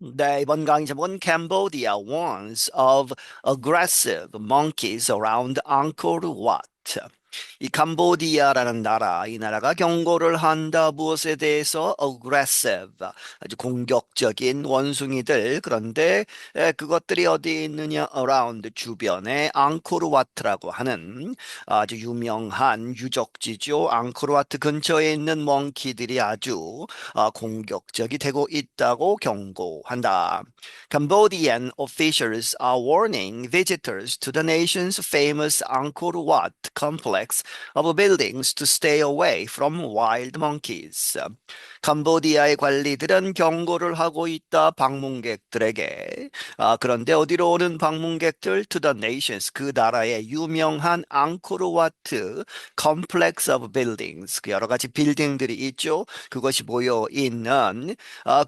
네, 이번 강의 제목은 Cambodia warns of aggressive monkeys around Angkor Wat. 이 캄보디아라는 나라, 이 나라가 경고를 한다. 무엇에 대해서? aggressive, 아주 공격적인 원숭이들. 그런데 그것들이 어디에 있느냐? around, 주변에 앙코르와트라고 하는 아주 유명한 유적지죠. 앙코르와트 근처에 있는 몽키들이 아주 공격적이 되고 있다고 경고한다. Cambodian officials are warning visitors to the nation's famous Angkor Wat complex of buildings to stay away from wild monkeys. 캄보디아의 관리들은 경고를 하고 있다. 방문객들에게. 그런데 어디로 오는 방문객들? To the nations. 그 나라의 유명한 앙코르와트 complex of buildings. 그 여러 가지 빌딩들이 있죠. 그것이 모여 있는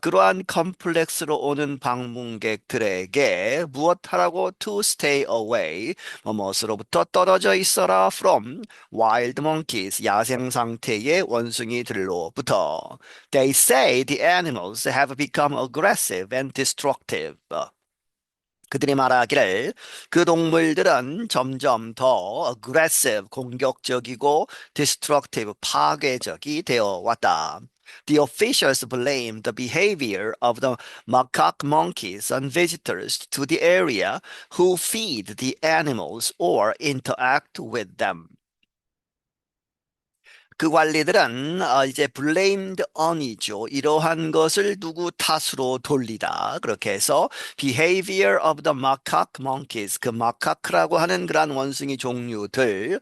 그러한 컴플렉스로 오는 방문객들에게 무엇하라고? To stay away. 뭐뭐으로부터 떨어져 있어라. From wild monkeys. 야생 상태의 원숭이들로부터. They say the animals have become aggressive and destructive. 그들이 말하기를 그 동물들은 점점 더 aggressive, 공격적이고 destructive, 파괴적이 되어 왔다. The officials blame the behavior of the macaque monkeys on visitors to the area who feed the animals or interact with them. 그 관리들은 이제 blamed on이죠. 이러한 것을 누구 탓으로 돌리다. 그렇게 해서 behavior of the macaque monkeys, 그 마카크라고 하는 그러한 원숭이 종류들의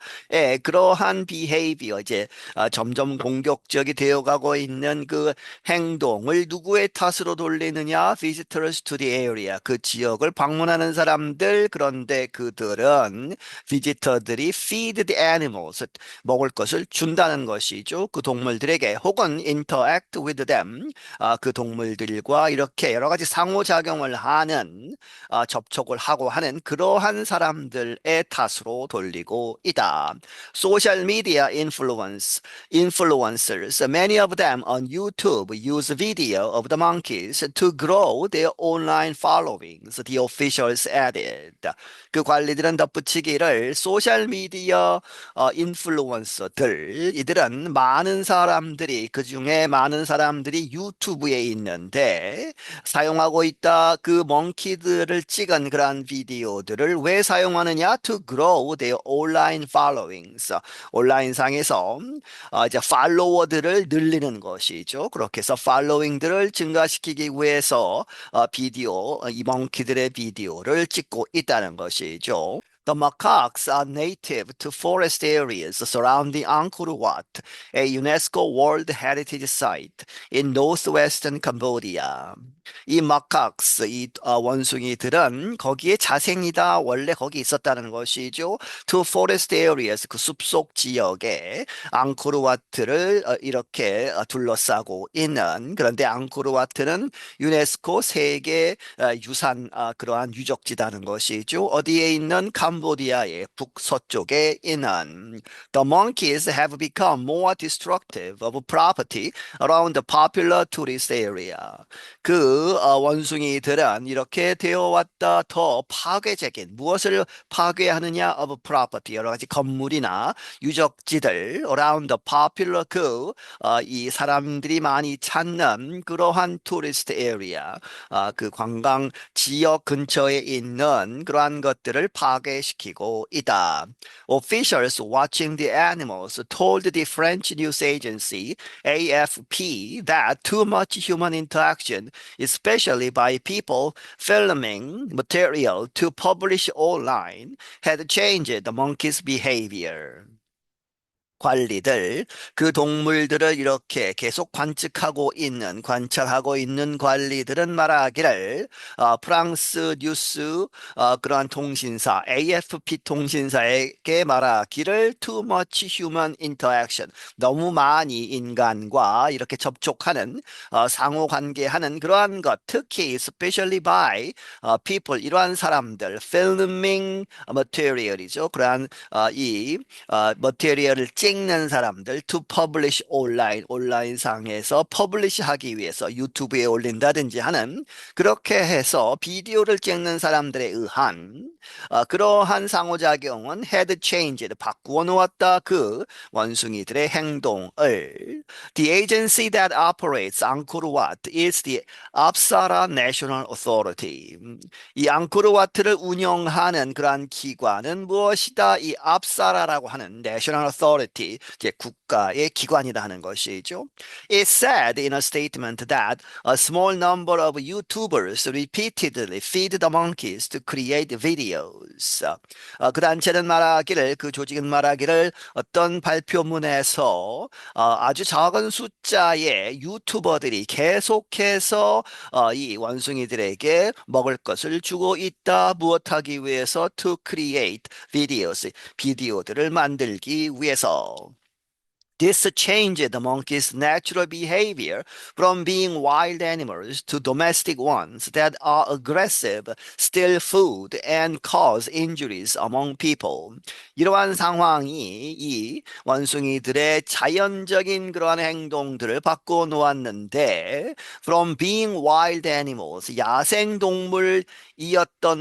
그러한 behavior, 이제 점점 공격적이 되어가고 있는 그 행동을 누구의 탓으로 돌리느냐? visitors to the area, 그 지역을 방문하는 사람들. 그런데 그들은 비지터들이 feed the animals, 먹을 것을 준다는 것이죠. 그 동물들에게 혹은 interact with them, 그 동물들과 이렇게 여러 가지 상호작용을 하는 접촉을 하고 하는 그러한 사람들의 탓으로 돌리고 있다. Social media influencers, many of them on YouTube, use video of the monkeys to grow their online followings, the officials added. 그 관리들은 덧붙이기를 소셜미디어 인플루언서들, 이들은 많은 사람들이, 그 중에 많은 사람들이 유튜브에 있는데 사용하고 있다. 그 몽키들을 찍은 그러한 비디오들을 왜 사용하느냐? To grow their online followings. 온라인상에서 이제 팔로워들을 늘리는 것이죠. 그렇게 해서 팔로잉들을 증가시키기 위해서 이 몽키들의 비디오를 찍고 있다는 것이죠. The macaques are native to forest areas surrounding Angkor Wat, a UNESCO World Heritage Site in northwestern Cambodia. 이 마카크스, 원숭이들은 거기에 자생이다. 원래 거기 있었다는 것이죠. To forest areas, 그 숲속 지역에 앙코르와트를 이렇게 둘러싸고 있는. 그런데 앙코르와트는 유네스코 세계 유산 그러한 유적지라는 것이죠. 어디에 있는? 캄보디아의 북서쪽에 있는. The monkeys have become more destructive of property around the popular tourist area. 그 원숭이들은 이렇게 되어 왔다. 더 파괴적인, 무엇을 파괴하느냐? of property, 여러 가지 건물이나 유적지들 around the popular, 이 사람들이 많이 찾는 그러한 tourist area, 그 관광 지역 근처에 있는 그러한 것들을 파괴시키고 있다. Officials watching the animals told the French news agency AFP that too much human interaction, especially by people filming material to publish online, had changed the monkey's behavior. 관리들, 그 동물들을 이렇게 계속 관찰하고 있는 관리들은 말하기를 프랑스 뉴스 그러한 통신사 AFP 통신사에게 말하기를 too much human interaction, 너무 많이 인간과 이렇게 접촉하는 상호 관계하는 그러한 것, 특히 especially by people, 이러한 사람들, filming material이죠. 그러한 이 머티리얼을 찍는 사람들 to publish online, 온라인상에서 publish 하기 위해서 유튜브에 올린다든지 하는 그렇게 해서 비디오를 찍는 사람들에 의한 그러한 상호작용은 had changed, 바꾸어 놓았다. 그 원숭이들의 행동을 The agency that operates Angkor Wat is the Apsara National Authority. 이 앙코르와트를 운영하는 그러한 기관은 무엇이다? 이 압사라라고 하는 National Authority, 이제 국가의 기관이다 하는 것이죠. It said in a statement that a small number of YouTubers repeatedly feed the monkeys to create videos. 그 단체는 말하기를, 그 조직은 말하기를 어떤 발표문에서 아주 작은 숫자의 유튜버들이 계속해서 이 원숭이들에게 먹을 것을 주고 있다. 무엇하기 위해서? To create videos. 비디오들을 만들기 위해서. This changed the monkey's natural behavior from being wild animals to domestic ones that are aggressive, steal food, and cause injuries among people. 이러한 상황이 이 원숭이들의 자연적인 그러한 행동들을 바꿔 놓았는데, from being wild animals, 야생동물이었던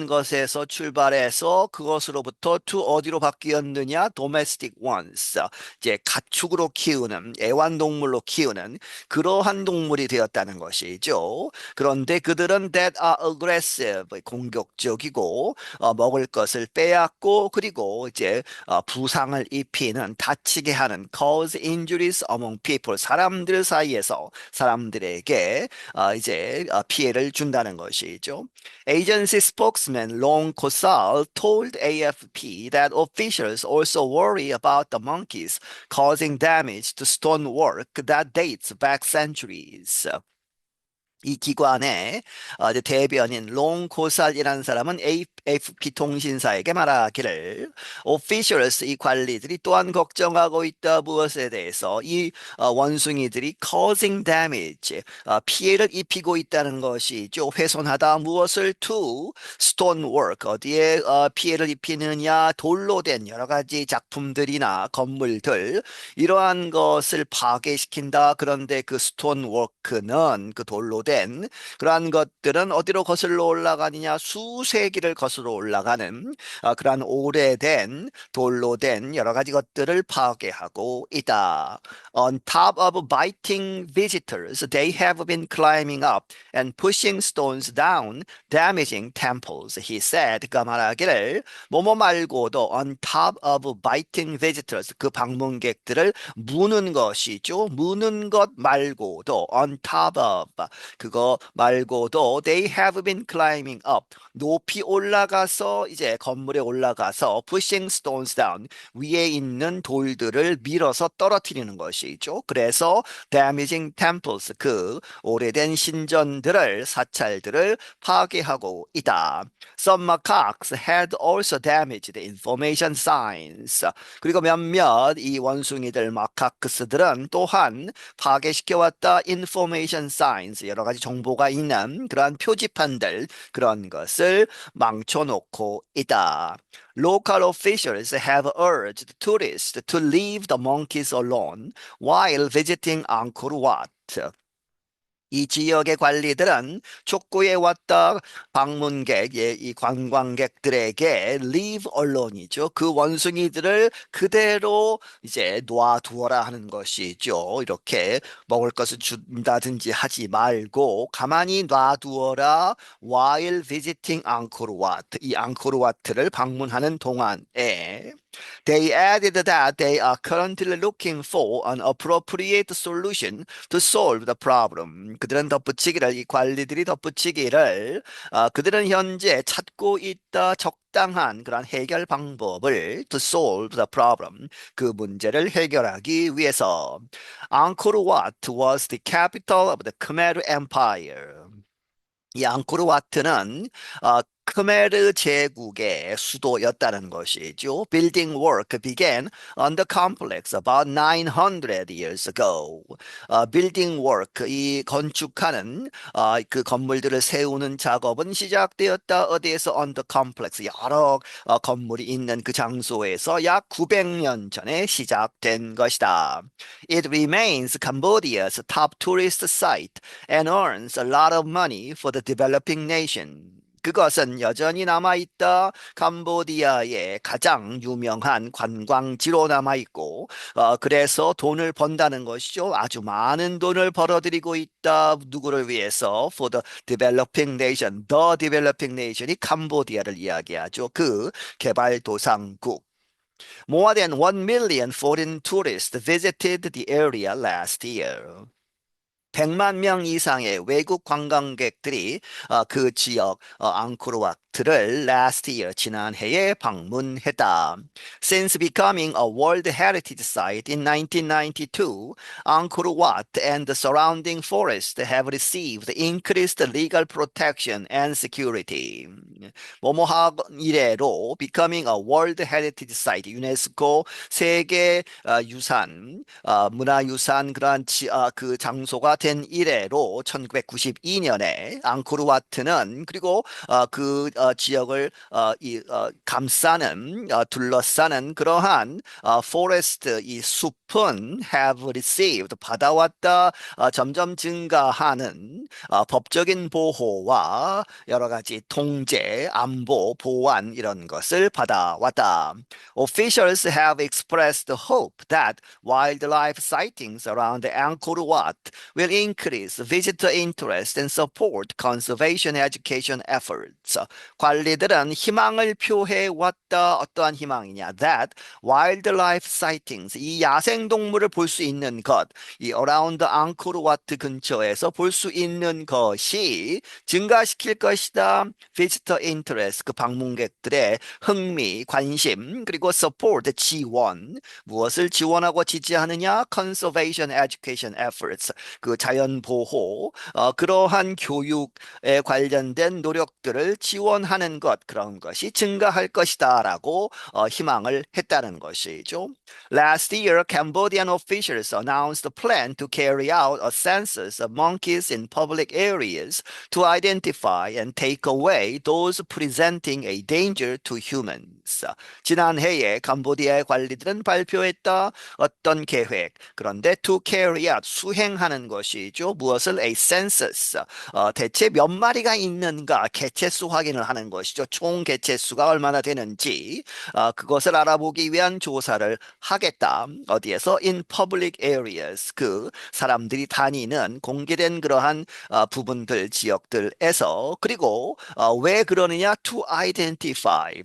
것에서 출발해서 그것으로부터 to 어디로 바뀌었느냐? domestic ones. 이제 가축으로 키우는 애완동물로 키우는 그러한 동물이 되었다는 것이죠. 그런데 그들은 that are aggressive 공격적이고 먹을 것을 빼앗고 그리고 이제 부상을 입히는 다치게 하는 cause injuries among people 사람들 사이에서 사람들에게 이제 피해를 준다는 것이죠. Agency spokesman Long Kosal told AFP that officials also worry about the monkeys causing damage to stonework that dates back centuries. 이 기관의 이제 대변인 롱 고살이라는 사람은 AFP 통신사에게 말하기를 officials 이 관리들이 또한 걱정하고 있다. 무엇에 대해서? 이 원숭이들이 causing damage 피해를 입히고 있다는 것이죠. 훼손하다. 무엇을? to stonework 어디에 피해를 입히느냐? 돌로 된 여러 가지 작품들이나 건물들 이러한 것을 파괴시킨다. 그런데 그 stonework는 그 돌로 된 그러한 것들은 어디로 거슬러 올라가느냐? 수세기를 거슬러 올라가는 그러한 오래된 돌로 된 여러 가지 것들을 파괴하고 있다. On top of biting visitors, they have been climbing up and pushing stones down, damaging temples. He said. 그 말하기를 뭐뭐 말고도 on top of biting visitors 그 방문객들을 무는 것이죠. 무는 것 말고도 on top of 그거 말고도 they have been climbing up 높이 올라가서 이제 건물에 올라가서 pushing stones down 위에 있는 돌들을 밀어서 떨어뜨리는 것이죠. 그래서 damaging temples 그 오래된 신전들을 사찰들을 파괴하고 있다. Some macaques had also damaged the information signs. 그리고 몇몇 이 원숭이들 마카크스들은 또한 파괴시켜왔다. information signs 여러 가지 정보가 있는 그러한 표지판들 그런 것을 망쳐놓고 있다. Local officials have urged tourists to leave the monkeys alone while visiting Angkor Wat. 이 지역의 관리들은 촉구에 왔다 방문객, 이 관광객들에게 leave alone이죠. 그 원숭이들을 그대로 이제 놔두어라 하는 것이죠. 이렇게 먹을 것을 준다든지 하지 말고 가만히 놔두어라 while visiting Angkor Wat. 이 앙코르와트를 방문하는 동안에 They added that they are currently looking for an appropriate solution to solve the problem. 그들은 덧붙이기를 이 관리들이 덧붙이기를 그들은 현재 찾고 있다 적당한 그런 해결 방법을 to solve the problem 그 문제를 해결하기 위해서. Angkor Wat was the capital of the Khmer Empire. 이 앙코르와트는 크메르 제국의 수도였다는 것이죠. Building work began on the complex about 900 years ago. building work, 이 건축하는 그 건물들을 세우는 작업은 시작되었다. 어디에서? on the complex, 여러 건물이 있는 그 장소에서 약 900년 전에 시작된 것이다. It remains Cambodia's top tourist site and earns a lot of money for the developing nation. 그것은 여전히 남아있다. 캄보디아의 가장 유명한 관광지로 남아있고, 그래서 돈을 번다는 것이죠. 아주 많은 돈을 벌어들이고 있다. 누구를 위해서? For the developing nation. The developing nation이 캄보디아를 이야기하죠. 그 개발도상국. More than 1 million foreign tourists visited the area last year. 100만 명 이상의 외국 관광객들이 그 지역 앙코르와트를 last year 지난해에 방문했다. Since becoming a World Heritage Site in 1992, Angkor Wat and the surrounding forest have received increased legal protection and security. 뭐뭐하 이래로 becoming a World Heritage Site, 유네스코 세계 유산, 문화유산 그러한 그 장소가 된 이래로 1992년에 앙코르와트는 그리고 그 지역을 감싸는 둘러싸는 그러한 포레스트 이 숲은 have received 받아왔다. 점점 증가하는 법적인 보호와 여러 가지 통제, 안보, 보안 이런 것을 받아왔다. Officials have expressed hope that wildlife sightings around Angkor Wat will increase visitor interest and support conservation education efforts. 관리들은 희망을 표해 왔다. 어떠한 희망이냐? That wildlife sightings, 이 야생동물을 볼 수 있는 것, 이 around Angkor Wat 근처에서 볼 수 있는 것이 증가시킬 것이다. Visitor interest, 그 방문객들의 흥미, 관심, 그리고 support, 지원, 무엇을 지원하고 지지하느냐? Conservation education efforts, 그 자연 보호, 그러한 교육에 관련된 노력들을 지원하는 것, 그런 것이 증가할 것이다라고 희망을 했다는 것이죠. Last year, Cambodian officials announced a plan to carry out a census of monkeys in public areas to identify and take away those presenting a danger to humans. 지난해에 캄보디아의 관리들은 발표했다. 어떤 계획. 그런데 to carry out, 수행하는 것이죠. 무엇을? A census. 대체 몇 마리가 있는가? 개체수 확인을 하는 것이죠. 총 개체수가 얼마나 되는지 그것을 알아보기 위한 조사를 하겠다. 어디에서? In public areas. 그 사람들이 다니는 공개된 그러한 부분들, 지역들에서. 그리고 왜 그러느냐? To identify.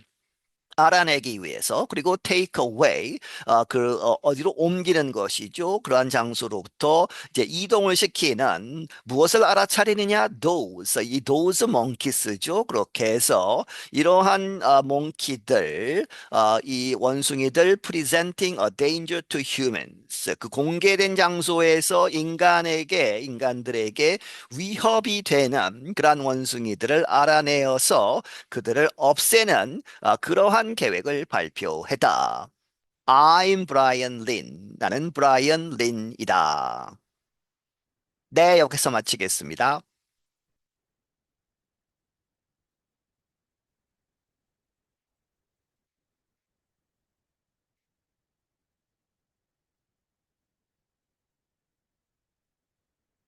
알아내기 위해서. 그리고 take away, 어디로 옮기는 것이죠. 그러한 장소로부터 이제 이동을 시키는. 무엇을 알아차리느냐? those, 이 those monkeys죠. 그렇게 해서 이러한 몽키들, 이 원숭이들 presenting a danger to humans, 그 공개된 장소에서 인간들에게 위협이 되는 그러한 원숭이들을 알아내어서 그들을 없애는 그러한 계획을 발표했다. I'm Brian Lin. 나는 브라이언 린이다. 네, 여기서 마치겠습니다.